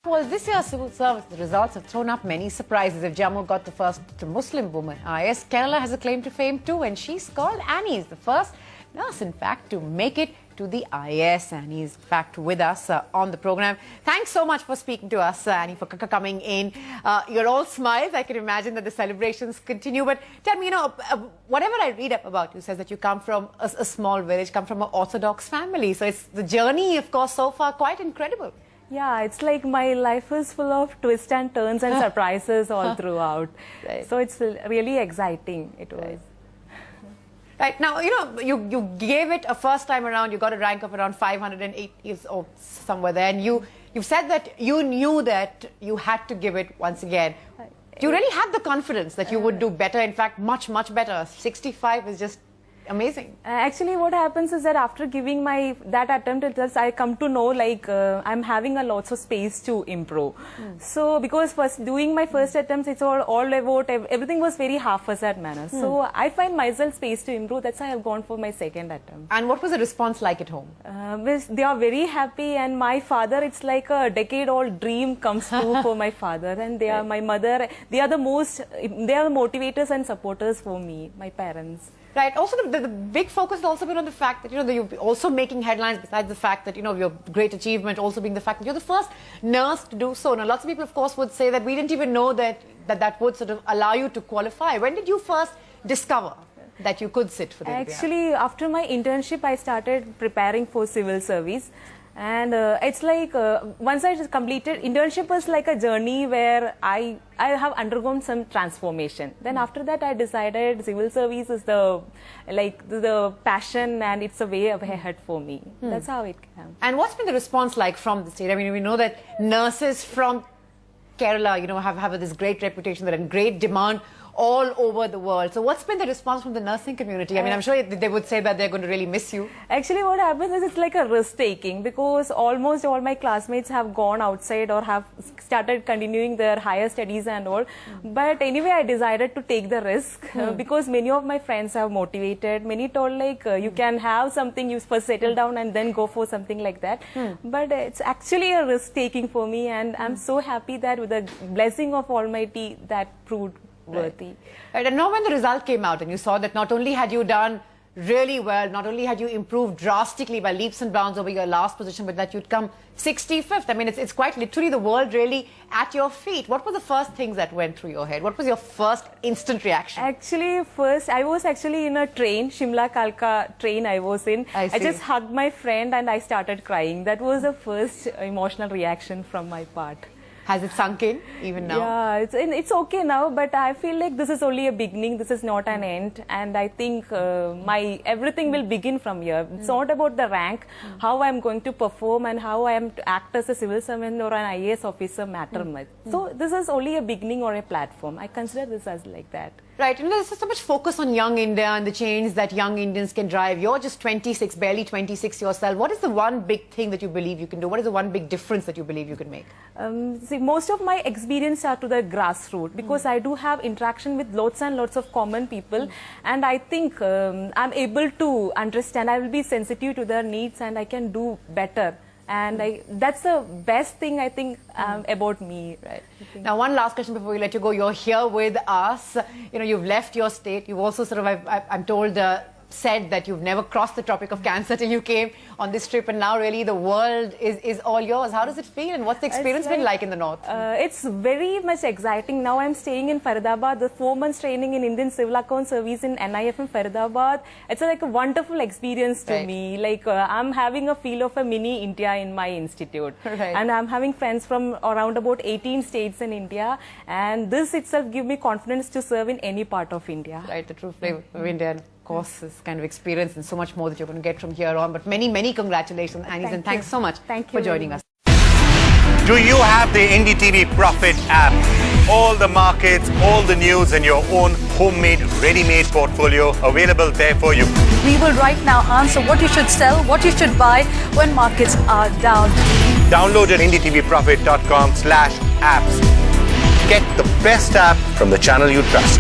Well, this year's civil service results have thrown up many surprises. If Jammu got the first Muslim woman IAS, Kerala has a claim to fame too, and she's called Annie, the first nurse, in fact, to make it to the IAS. Annie is, in fact, with us on the program. Thanks so much for speaking to us, Annie, for coming in. You're all smiles. I can imagine that the celebrations continue. But tell me, whatever I read up about you says that you come from a small village, come from an Orthodox family. So it's the journey, of course, so far quite incredible. Yeah, it's like my life is full of twists and turns and surprises all throughout. Right. So it's really exciting. It was. Right. Now, you gave it a first time around, you got a rank of around 508 or somewhere there, and you've said that you knew that you had to give it once again. Do you really have the confidence that you would do better? In fact, much, much better. 65 is just amazing. Actually, what happens is that after giving that attempt, I come to know I'm having a lots of space to improve. So because doing my first attempts, it's all about everything was very half-assed manner. So I find myself space to improve. That's why I've gone for my second attempt. And what was the response like at home? They are very happy, and my father, it's like a decade-old dream comes true for my father, and they are my mother. They are the motivators and supporters for me, my parents. Right. Also, the big focus has also been on the fact that, that you're also making headlines, besides the fact that, your great achievement also being the fact that you're the first nurse to do so. Now, lots of people, of course, would say that we didn't even know that would sort of allow you to qualify. When did you first discover that you could sit for the Actually, after my internship, I started preparing for civil service. And it's like once I just completed, internship was like a journey where I have undergone some transformation. Then after that, I decided civil service is the passion, and it's a way ahead for me. That's how it came. And what's been the response like from the state? I mean, we know that nurses from Kerala, have this great reputation. They're in great demand all over the world. So what's been the response from the nursing community? I mean, I'm sure they would say that they're going to really miss you. Actually, what happens is it's like a risk-taking, because almost all my classmates have gone outside or have started continuing their higher studies and all. But anyway, I decided to take the risk because many of my friends have motivated. Many told you can have something, you first settle down and then go for something like that. But it's actually a risk-taking for me, and I'm so happy that with the blessing of Almighty, that proved worthy. Right. And now when the result came out and you saw that not only had you done really well, not only had you improved drastically by leaps and bounds over your last position, but that you'd come 65th. I mean, it's quite literally the world really at your feet. What were the first things that went through your head? What was your first instant reaction? Actually, first, I was actually in a train, Shimla-Kalka train I was in. I just hugged my friend and I started crying. That was the first emotional reaction from my part. Has it sunk in even now? Yeah, it's okay now, but I feel like this is only a beginning. This is not an end, and I think everything will begin from here. It's not about the rank, how I'm going to perform and how I am to act as a civil servant or an IAS officer matter much. So this is only a beginning or a platform. I consider this as like that. Right, and there's so much focus on young India and the change that young Indians can drive. You're just 26, barely 26 yourself. What is the one big thing that you believe you can do? What is the one big difference that you believe you can make? See, most of my experience are to the grassroots, because I do have interaction with lots and lots of common people, and I think I'm able to understand. I will be sensitive to their needs, and I can do better. And that's the best thing, I think, about me. Right. Now, one last question before we let you go. You're here with us. You've left your state. You've also sort of, I'm told, said that you've never crossed the Tropic of Cancer till you came on this trip, and now really the world is all yours. How does it feel, and what's the experience been like in the north? It's very much exciting. Now I'm staying in Faridabad. The 4 months training in Indian Civil Account Service in NIF in Faridabad. It's like a wonderful experience to me. I'm having a feel of a mini India in my institute. And I'm having friends from around about 18 states in India, and this itself gives me confidence to serve in any part of India. Right, the true flavor of India. Course, this kind of experience and so much more that you're going to get from here on. But many, many congratulations, Annie, and thanks so much for joining us. Do you have the IndiTV Profit app? All the markets, all the news and your own homemade, ready-made portfolio available there for you. We will right now answer what you should sell, what you should buy when markets are down. Download at inditvprofit.com/apps. Get the best app from the channel you trust.